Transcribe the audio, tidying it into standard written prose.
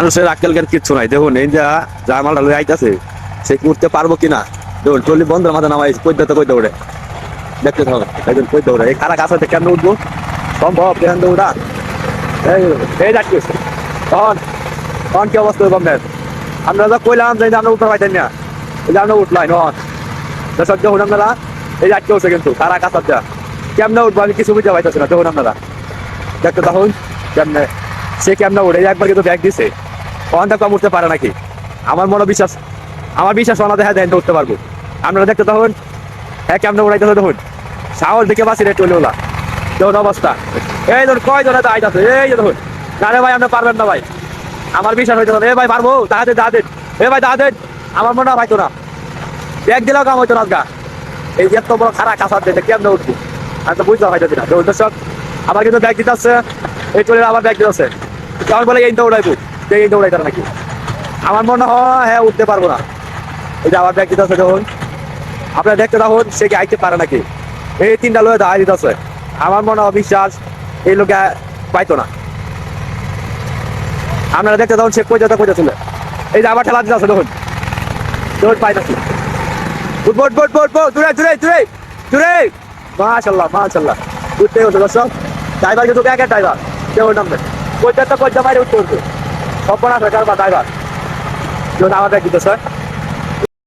মানুষের আজকালকার কিচ্ছু নাই, দেখুন এই যা মালটা লয়ে আইতাছে সে উঠতে পারবো কিনা। দেখুন টলি বন্ধের মাথা নামাই কই দৌড়ে দেখতে থাকুন, একজন কই দৌড়ে এই খারাপ কাছে কেমন উঠবো সম্ভব কেন দৌড়া। এই যাচ্ছি তখন তখন কি অবস্থা গমের আমরা যা কইলাম যে আমরা উঠতে পাইতেন না, এই যে আমরা উঠলাই নন দর্শক দেখুন আপনারা এই যাচ্ছি উঠছে কিন্তু খারাপ কাছার যা কেমনে উঠবো আমি কিছু বুঝতে পাইতেছি না। দেখুন আপনারা দেখতে তখন কেমনে সে কেমনে উঠে একবার কিন্তু ব্যাগ দিছে তখন দেখো উঠতে পারে নাকি। আমার বিশ্বাস ওনা দেখা দেন উঠতে পারবো। আপনারা দেখতে তখন হ্যাঁ কেমনে উড়াইতেছে দেখুন সাহস দেখে বাসি রে চলে ওলা দেখুন অবস্থা। এই ধরুন কয় জনে আইতাছে এই যে দেখুন না রে ভাই আপনি পারবেন না ভাই, আমার বিশ্বাস হইতে এ ভাই পারবো দাঁড়াতে এ ভাই দাঁড়াতে আমার মনে হয় পাইতো না ব্যাগ দিলেও কাম হইতো না গা। এই যে এত বড় খারাপ কাঁচার দিতে কেমনে উঠবো আমি তো বুঝতে পাইতেছি না। দেখুন দর্শক আবার কিন্তু ব্যাগ দিতে আসছে, এই চলে আবার ব্যাগ দিতে কেমন বলে এই দৌড়াইবো এই দৌড়াইতে নাকি। আমার মনে হয় হ্যাঁ উঠতে পারবো না। এই যে আবার ব্যাগ দিতে আছে দেখুন আপনারা দেখতে থাকুন সে কি আইতে পারে নাকি। এই তিনটা লোক দাঁড়াই দিতে আছে, আমার মনে হয় বিশ্বাস এই লোকে পাইতো না। আপনারা দেখতে থাকুন সে কই চলে এই যে আবার ঠেলা দিতে আছে দেখুন দৌড় পাই নাকি দূরে মাশাল্লাহ উঠতে হতো দর্শক। ড্রাইভার কিন্তু একের ড্রাইভার কেউ নামবে কইতে তো কইতে বাইরে উঠতে হতো সব না ড্রাইভার আমার ব্যাগ দিতেছে।